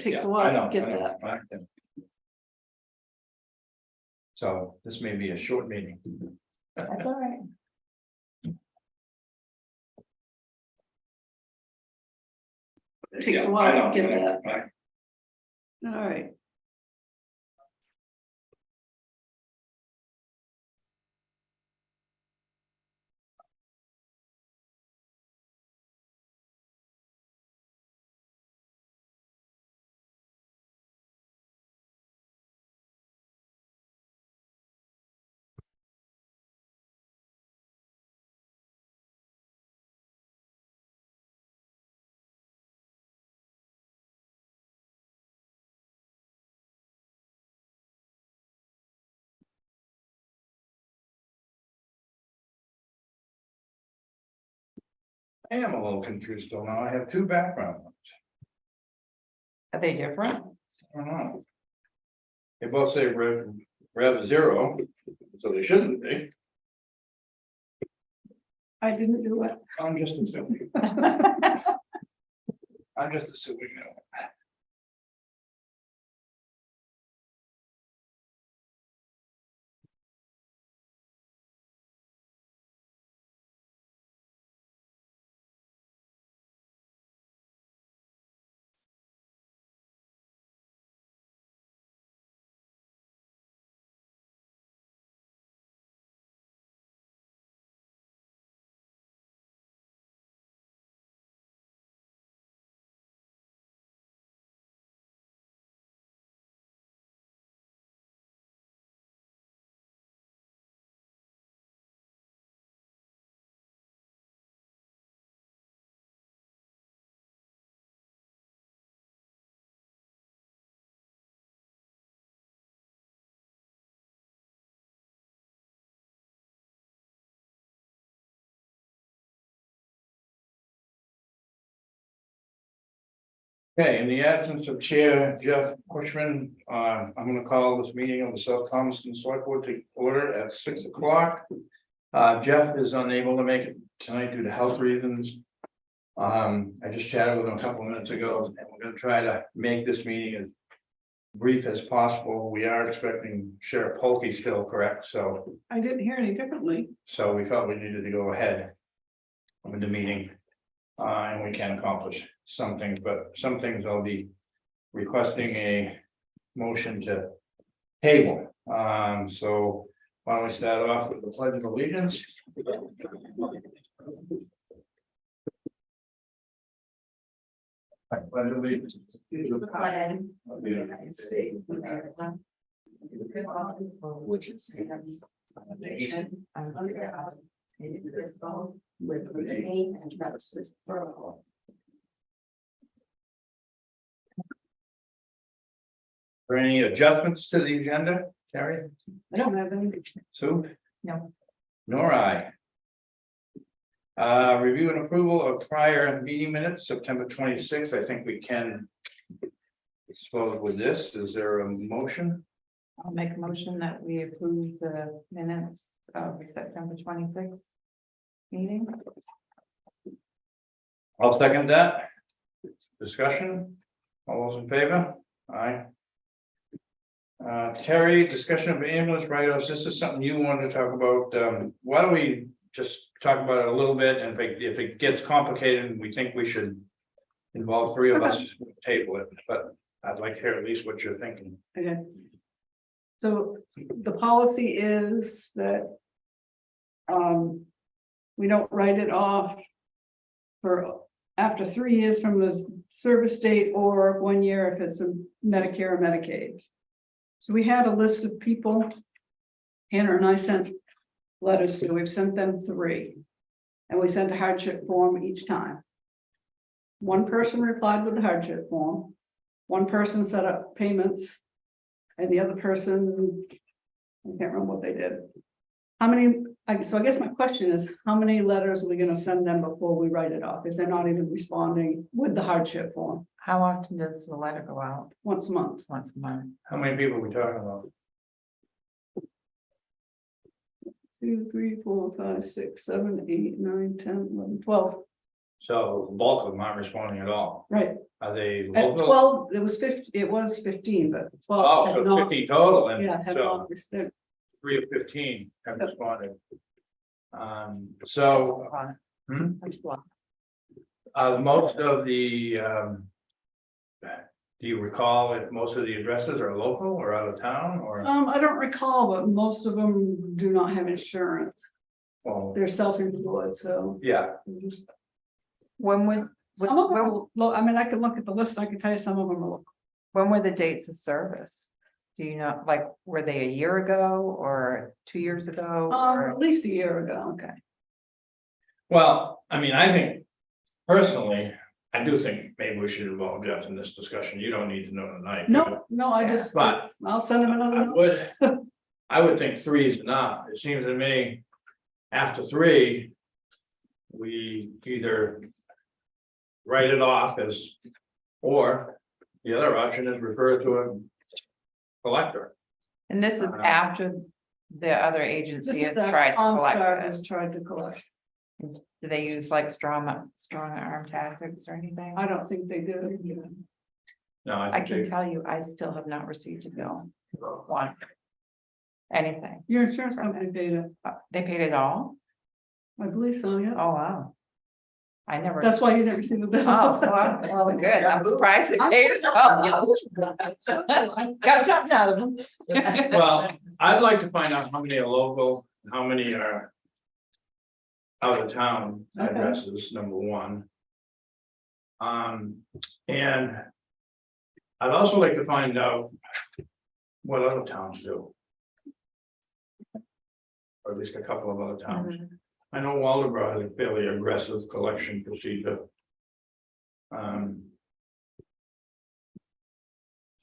takes Yeah, a while I know, to get I know, that. I know. So this may be a short meeting. That's all right. It takes Yeah, a while I know, to get I know, that. I- All right. I am a little confused still now. I have two background ones. Are they different? I don't know. They both say Rev 0, so they shouldn't be. I didn't do it. I'm just assuming. I'm just assuming that. Okay, in the absence of Chair Jeff Cushman, I'm gonna call this meeting of the South Thomaston Select Board to order at 6 o'clock. Jeff is unable to make it tonight due to health reasons. I just chatted with him a couple of minutes ago, and we're gonna try to make this meeting as brief as possible. We are expecting Sheriff Polkey still, correct? So I didn't hear any differently. we thought we needed to go ahead with the meeting. And we can accomplish some things, but some things I'll be requesting a motion to table. So why don't we start off with the pledge of allegiance? I pledge allegiance to the flag of the United States of America, Which is a nation under God, indivisible, with liberty and justice for all. For any adjustments to the agenda, Terry, I don't have any. Sue? No. Nor I. Review and approval of prior meeting minutes, September 26th. I think we can dispose with this. Is there a motion? I'll make a motion that we approve the minutes of September 26th meeting. I'll second that. Discussion, all those in favor? Aye. Terry, discussion of ambulance write-offs. This is something you wanted to talk about. Why don't we just talk about it a little bit, and if it gets complicated, we think we should involve three of us, table it, but I'd like to hear at least what you're thinking. Okay. So the policy is that we don't write it off for after 3 years from the service date, or 1 year if it's a Medicare or Medicaid. So we had a list of people, Hannah and I sent letters to, we've sent them 3. And we sent a hardship form each time. One person replied with the hardship form, one person set up payments, and the other person, I can't remember what they did. How many, so I guess my question is, how many letters are we gonna send them before we write it off, if they're not even responding with the hardship form? How often does the letter go out? Once a month. Once a month. How many people are we talking about? 2, 3, 4, 5, 6, 7, 8, 9, 10, 11, 12. So the bulk of them aren't responding at all. Right. Are they At local? 12, it was 50, it was 15, but 12 Oh, had so not, 50 total, and yeah, had so not responded. 3 of 15 have responded. So, hmm? Most of the, do you recall if most of the addresses are local or out of town or? I don't recall, but most of them do not have insurance. Well, They're self-employed, so. yeah, just- When was, Some of them, I mean, I can look at the list, I can tell you some of them are local. when were the dates of service? Do you know, like, were they a year ago or 2 years ago? Or At least a year ago. okay, well, I mean, I think personally, I do think maybe we should involve Jeff in this discussion. You don't need to know tonight. No, I Yeah. just, But I'll send them another I note. would, I would think 3 is enough. It seems to me, after 3, we either write it off as, or the other option is refer it to a collector. and this is after the other This agency has is tried to Comstar collect has it. tried to collect. Do they use like strong arm tactics or anything? I don't think they do. No, I I can think tell you, I still have not received a bill. One. Anything. Your insurance company paid it. They paid it all? I believe so, yeah. Oh, wow. I never. That's why you didn't receive the bill. Oh, well, good. I'm surprised they paid it all. Got something out of them. well, I'd like to find out how many are local, how many are out of town Okay. addresses, number 1. And I'd also like to find out what other towns do. Or at least a couple of other towns. Mhm. I know Waldeboro has a fairly aggressive collection procedure.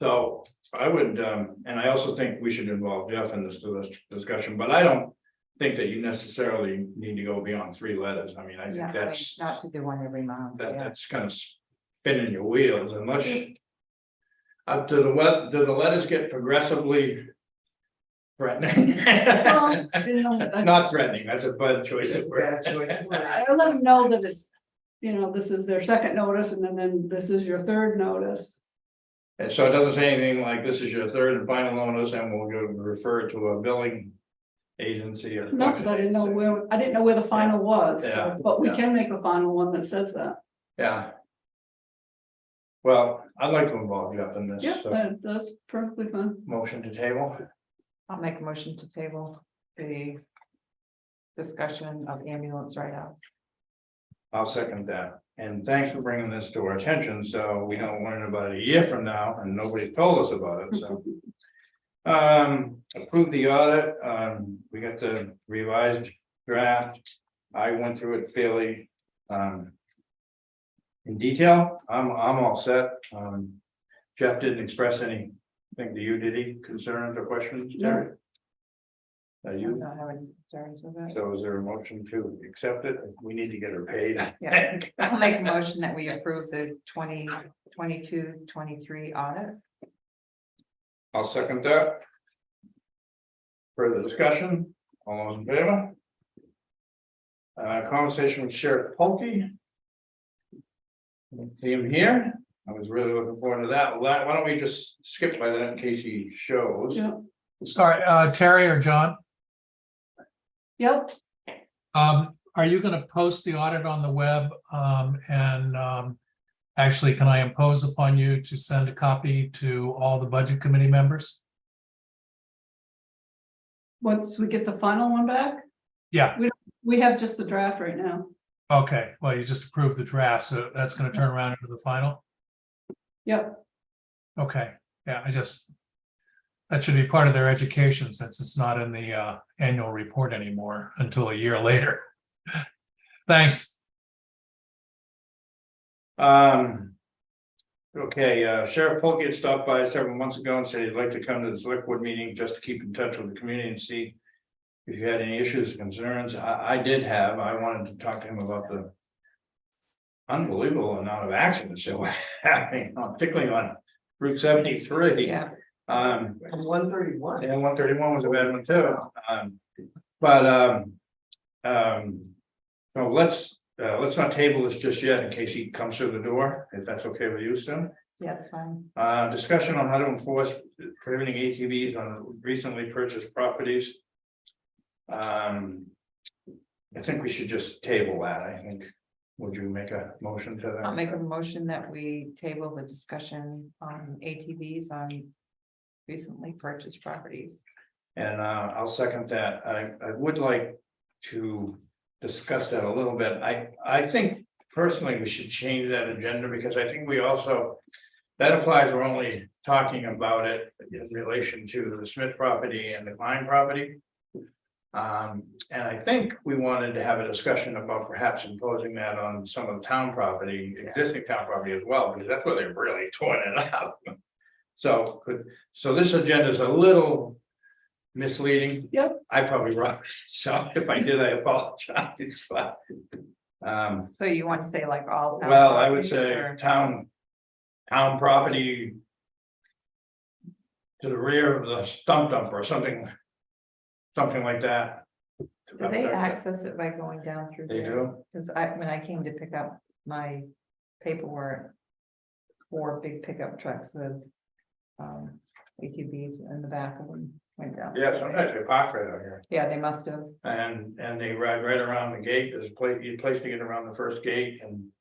So I would, and I also think we should involve Jeff in this discussion, but I don't think that you necessarily need to go beyond 3 letters. I mean, I Yeah, think that's, not to do one every month. Yeah. that's kind of spinning your wheels unless. Do the letters get progressively threatening? Well, you know, I Not threatening, that's a bad choice of words. I let them know that it's, this is their second notice and then this is your third notice. And so it doesn't say anything like this is your 3rd and final notice and we'll go refer to a billing agency or. No, because I didn't know where the final was, so- Yeah, but we yeah. can make a final one that says that. Yeah. Well, I'd like to involve Jeff in this. Yeah, So that's perfectly fine. motion to table. I'll make a motion to table the discussion of ambulance write-offs. I'll second that. And thanks for bringing this to our attention. So we don't learn about it a year from now and nobody's told us about it. So. Approve the audit. We got the revised draft. I went through it fairly in detail. I'm all set. Jeff didn't express anything to you, did he? Concerns or questions? Terry? I You? don't have any concerns with it. So is there a motion to accept it? We need to get her paid. Yeah. I'll make a motion that we approve the 2022-23 audit. I'll second that. Further discussion, all those in favor? Conversation with Sheriff Polkey. See him here, I was really looking forward to that. Why don't we just skip by that in case he shows? Yeah, Sorry, Terry or John, yep, are you gonna post the audit on the web? Actually, can I impose upon you to send a copy to all the budget committee members? once we get the final one back, Yeah, we have just the draft right now. okay, well, you just approved the draft, so that's gonna turn around into the final? Yep, Okay, yeah, that should be part of their education since it's not in the annual report anymore until a year later. Thanks. Okay, Sheriff Polkey had stopped by several months ago and said he'd like to come to the Selectboard meeting just to keep in touch with the community and see if you had any issues, concerns. I did have, I wanted to talk to him about the unbelievable amount of accidents that were happening, particularly on Route 73. Yeah. 131. And 131 was a bad one too. So let's not table this just yet in case he comes through the door, if that's okay with you, Sim. Yeah, it's fine. Discussion on how to enforce prohibiting ATVs on recently purchased properties. I think we should just table that, I think. Would you make a motion to that? I'll make a motion that we table the discussion on ATVs on recently purchased properties. And I'll second that. I would like to discuss that a little bit. I think personally we should change that agenda because I think we also, that applies, we're only talking about it in relation to the Smith property and the Klein property. And I think we wanted to have a discussion about perhaps imposing that on some of the town property, existing town property as well, because that's where they're really torn it up. So this agenda is a little misleading. Yep. I probably wrote it, so if I did, I apologize, but. So you want to say like all? town Well, I would properties, say or- town property. To the rear of the stump dump or something. Something like that. Do they access it by going down through? They there? do, Cause when I came to pick up my paperwork. 4 big pickup trucks with ATVs in the back of them went down. yeah, sometimes they park right out here. Yeah, they must have. And they ride right around the gate, there's a place to get around the first gate and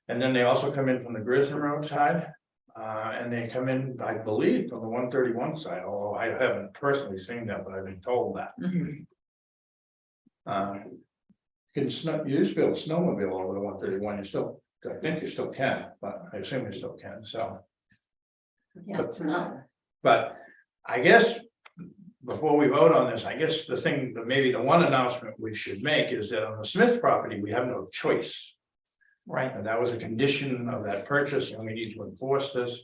then they also come in from the Grissom Road side. And they come in, I believe, from the 131 side, although I haven't personally seen that, but I've been told that. You used to be able to snowmobile over the 131, you still, I think you still can, but I assume you still can, so. Yeah, it's not. But I guess before we vote on this, I guess the thing, that maybe the one announcement we should make is that on the Smith property, we have no choice. Right. And that was a condition of that purchase, and we need to enforce this.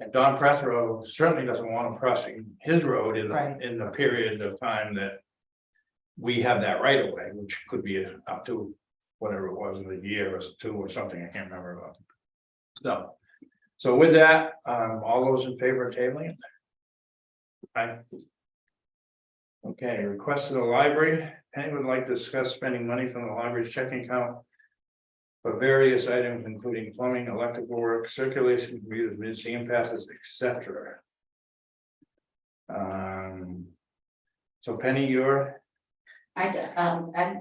And Don Prethero certainly doesn't want to cross his road Right. in the period of time that we have that right of way, which could be up to whatever it was, a year or 2 or something, I can't remember about. So with that, all those in favor of tabling it? Aye. Okay, request of the library, Penny would like to discuss spending money from the library's checking account for various items, including plumbing, electrical work, circulation, computers, museum passes, etc. So Penny, I'd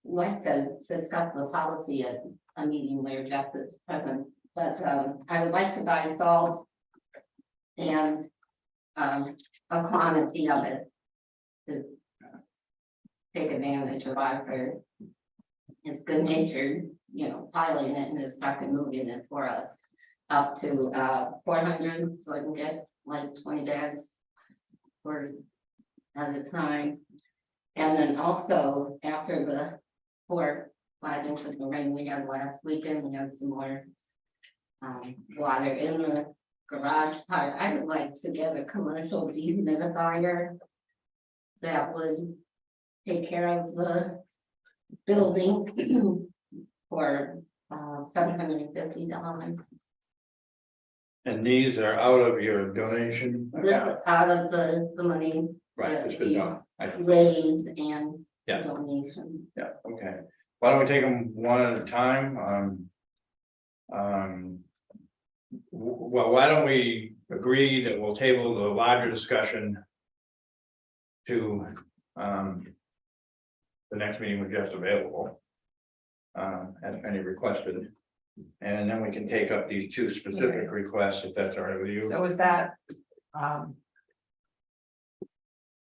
like to discuss the policy at a meeting where Jeff is present, but I would like to buy salt and a quantity of it to take advantage of our, it's good natured, piling it in his truck and moving it for us up to 400, so I can get like 20 bags for at a time. And then also after the 4-5 inches of rain we had last weekend, we had some more water in the garage part. I would like to get a commercial dehumidifier that would take care of the building for $750. and these are out of your donation This account, out of the money right? It's been done. raised and Yeah. donation. Yeah, okay. Why don't we take them one at a time? Well, why don't we agree that we'll table the larger discussion to the next meeting when Jeff's available, as Penny requested, and then we can take up these 2 specific requests if that's all right with you. So is that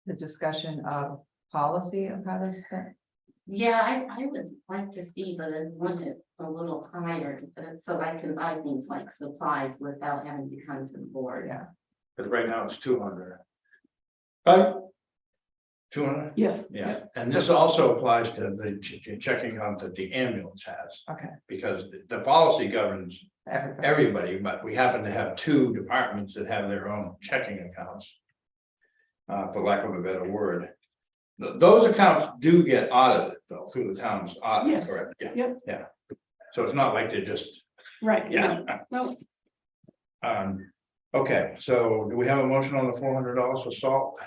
the discussion of policy of how to spend? Yeah, I would like to see the limit a little higher, so I can buy things like supplies without having to come to the board. Yeah. Because right now it's 200. 200? Yes. Yeah, and this also applies to the checking account that the ambulance has, Okay. because the policy governs Everybody. everybody, but we happen to have 2 departments that have their own checking accounts. For lack of a better word. Those accounts do get audited though, through the town's audit, Yes. correct? Yeah, Yep. yeah. So it's not like they're just, Right. yeah. No, Okay, so do we have a motion on the $400 for salt?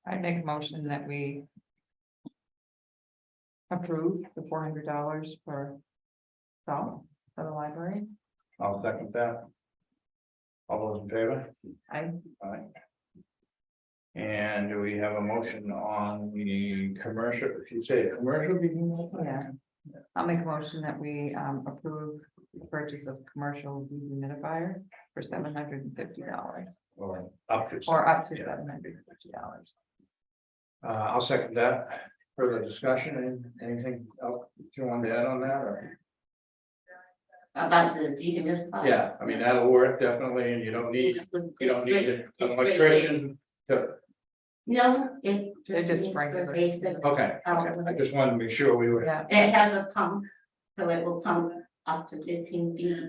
I make a motion that we approve the $400 for So, for the library, I'll second that. All those in favor? I, Aye. And do we have a motion on the commercial, if you say commercial? yeah, I'll make a motion that we approve the purchase of commercial dehumidifier for $750 Or up to. or up to Yeah. $750. I'll second that. Further discussion, anything else you want to add on that, or? About the dehumidifier. Yeah, I mean, that'll work definitely, and you don't need an electrician to, No, it. They're just needs the regular. Basic, okay, I just wanted to make sure we were. Yeah, it has a pump, so it will pump up to 15 feet,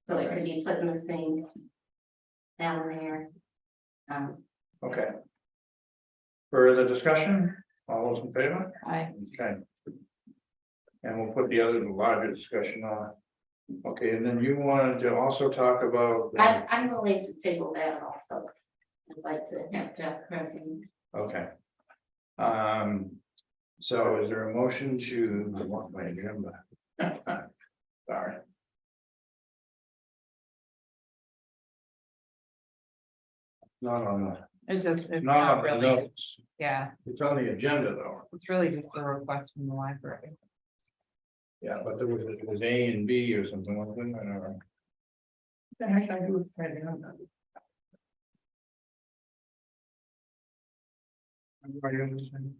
so it can be put in the sink. Down there. Okay. Further discussion, all those in favor? I, Okay. And we'll put the other larger discussion on. Okay, and then you wanted to also talk about. I'm willing to table that also. I'd like to have Jeff present. Okay. So is there a motion to, I want my agenda? Sorry. Not on the, it's not not on the really, notes, yeah, it's on the agenda though, it's really just a request from the library. yeah, but it was A and B or something, wasn't it? I don't know.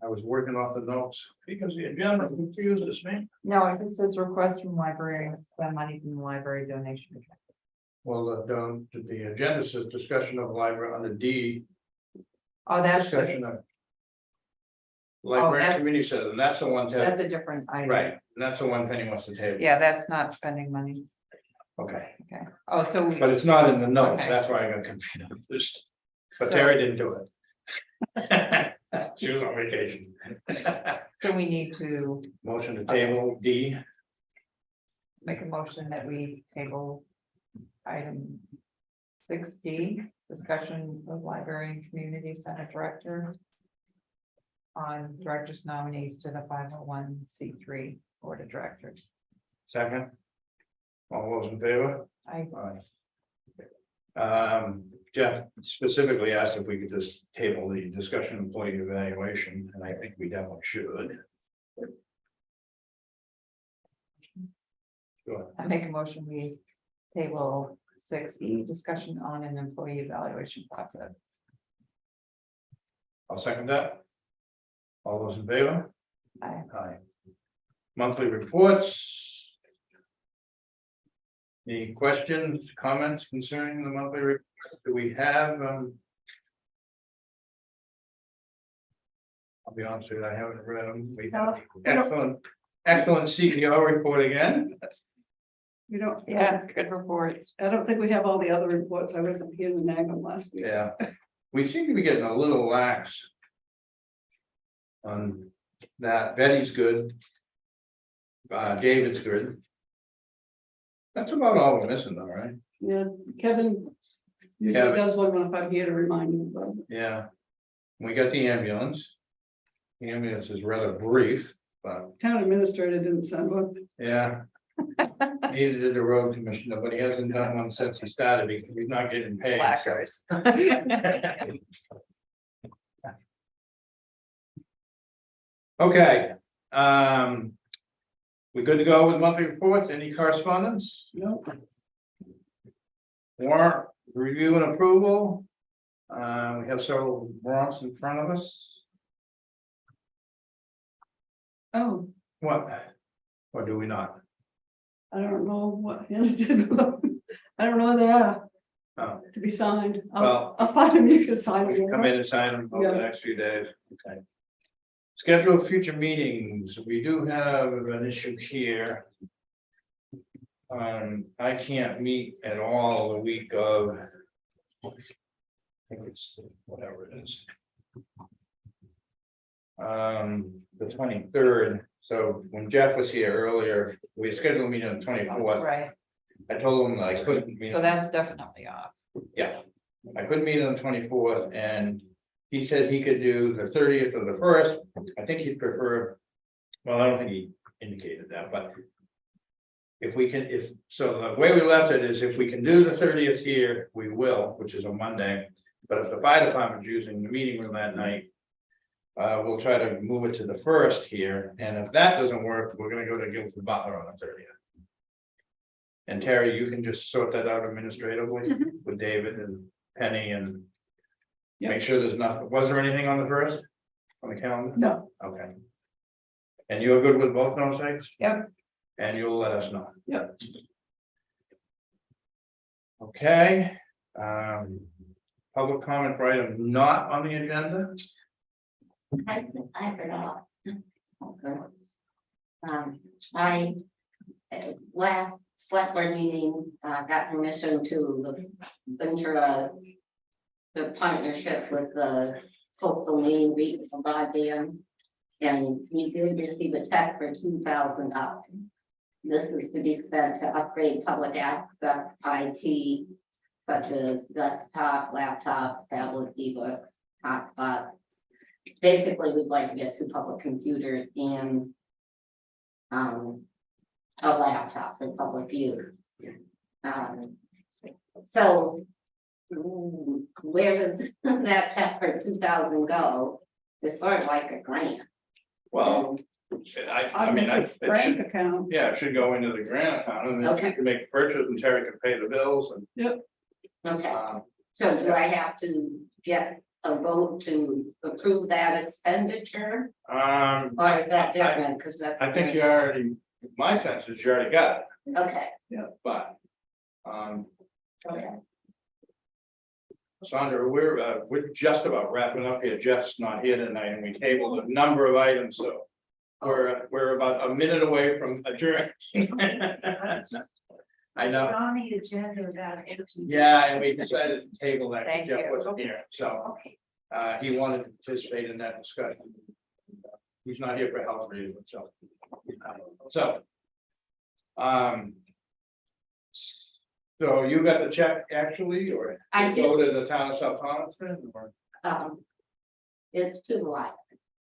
I was working off the notes because the agenda confuses me. No, it just says request from library to spend money from the library donation. account. Well, the agenda says discussion of library under D, Oh, that's, discussion of. Library that's- community center, and that's the one, that's a different item. right, and that's the one Penny wants to table. Yeah, that's not spending money. Okay, Okay. Oh, so we, but it's not in the notes, Okay. that's why I got confused. But So- Terry didn't do it. She was on vacation. so we need to Motion to table D, make a motion that we table item 6D, discussion of library and community center director on directors nominees to the 501c3 board of directors. second. All those in favor? I, Aye. Jeff specifically asked if we could just table the discussion employee evaluation, and I think we definitely should. Sure. I make a motion, we table 6E, discussion on an employee evaluation process. I'll second that. All those in favor? Aye. Aye. Monthly reports. Any questions, comments concerning the monthly report? Do we have, I'll be honest with you, I haven't read them. We have excellent CEO report again. We don't. Yeah, good reports. I don't think we have all the other reports. I wasn't here to nag them last week. Yeah, we seem to be getting a little lax. On that, Betty's good. David's good. That's about all we're missing though, right? Yeah, Kevin usually Kevin. does one if I'm here to remind him about it. Yeah. We got the ambulance. The ambulance is rather brief, but Town administrator didn't send one. yeah. Neither did the road commissioner, but he hasn't done one since he started because he's not getting paid. so. Slackers. Okay. We good to go with monthly reports? Any correspondence? Nope. Warrant review and approval. We have several warrants in front of us. Oh, What? Or do we not? I don't know what. I don't know where they are Oh, to be signed. Well- I'll find them. You can sign we can come them. in and sign them over the Yeah. next few days. Okay. Schedule of future meetings. We do have an issue here. I can't meet at all the week of. I think it's whatever it is. The 23rd. So when Jeff was here earlier, we scheduled a meeting on the 24th. Right, I told him I couldn't meet. so that's definitely off. Yeah, I couldn't meet on the 24th, and he said he could do the 30th or the 1st. I think he'd prefer, well, I don't think he indicated that, but if we can, so the way we left it is if we can do the 30th here, we will, which is a Monday. But if the fire department's using the meeting room that night, we'll try to move it to the 1st here, and if that doesn't work, we're gonna go to Guilford Butler on the 30th. And Terry, you can just sort that out administratively with David and Penny and Yep. make sure there's nothing, was there anything on the 1st on the calendar? No, Okay. And you're good with both those things? Yep. And you'll let us know. Yep. Okay, public comment for item not on the agenda. I forgot. Okay. I, last select board meeting, got permission to enter the partnership with the coastal main region from broadband. And we did receive a check for $2,000. This is to be spent to upgrade public access IT, such as desktop, laptops, tablets, ebooks, hotspots. Basically, we'd like to get 2 public computers and a laptop for public use. So where does that check for 2,000 go? It's sort of like a grant. Well, I mean, the it bank should, account. yeah, it should go into the grant account and then Okay. you can make a purchase and Terry can pay the bills and. Okay, so do I have to get a vote to approve that expenditure? Or is that different? Because that's. I think you already, my sense is you already got it, Okay, but. okay. Sandra, we're just about wrapping up here. Jeff's not here tonight and we tabled a number of items, so. We're about a minute away from adjourn. I know, On the agenda about. yeah, and we decided to table that, Thank Jeff you. wasn't here, so. He wanted to participate in that discussion. He's not here for health reasons, so. So you got the check actually, or? I you Go to the town of South Thompson, or, It's to the life.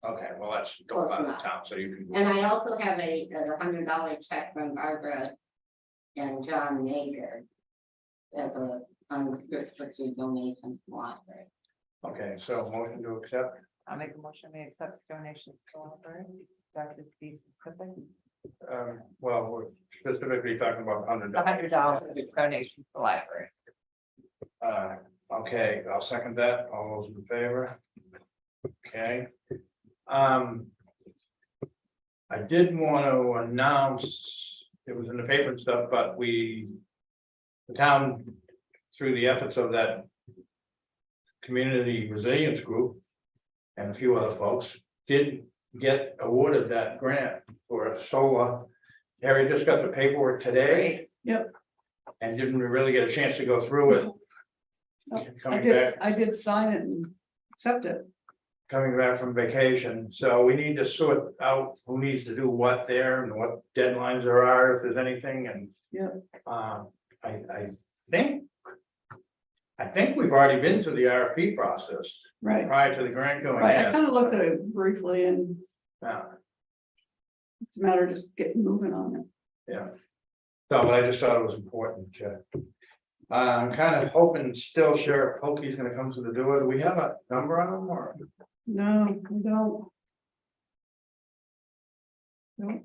okay, well, that's Close go out of enough. town, so you can. And I also have a $100 check from Barbara and John Yeager as a unrestricted donation to the library. Okay, so motion to accept, I'll make a motion, we accept donations to library. Dr. B specific, well, we're specifically talking about $100 donation to library. Okay, I'll second that, all those in favor? Okay. I did want to announce, it was in the paper and stuff, but the town, through the efforts of that community resilience group and a few other folks, did get awarded that grant for solar. Harry just got the paperwork today. Yep. And didn't really get a chance to go through it. I did sign it and accept it. Coming back from vacation, so we need to sort out who needs to do what there and what deadlines there are, if there's anything, and. Yeah. I think we've already been through the RFP process Right, prior to the grant going right. I in. kind of looked at it briefly and Yeah, it's a matter of just getting moving on it. yeah. So, but I just thought it was important to. I'm kind of hoping still Sheriff Polkey's gonna come to the door. Do we have a number on him or? No, we don't. No,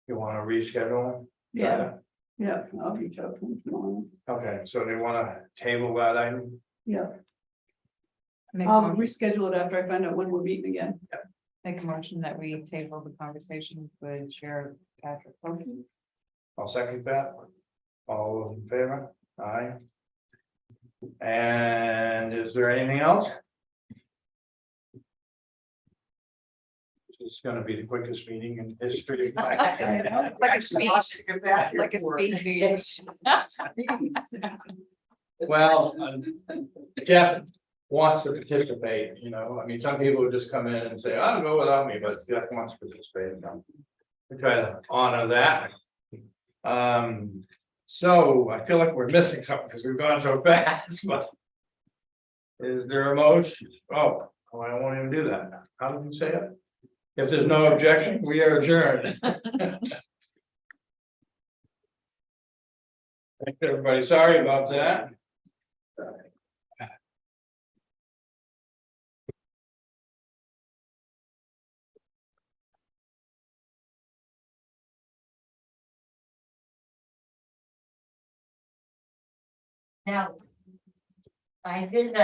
You wanna reschedule him? yeah, yeah, I'll reach out to him tomorrow. Okay, so they wanna table that item? Yeah, Make a I'll motion- reschedule it after I find out when we're meeting again. make a motion that we table the conversation with Sheriff Patrick Polkey. I'll second that. All those in favor? Aye. And is there anything else? This is gonna be the quickest meeting in history. Like a speech, like a speech meeting. Well, Jeff wants to participate, I mean, some people would just come in and say, I'll go without me, but Jeff wants to participate. We try to honor that. So I feel like we're missing something because we've gone so fast, but. Is there a motion? Oh, I won't even do that. How did you say it? If there's no objection, we are adjourned. Thanks, everybody. Sorry about that. Now, I did,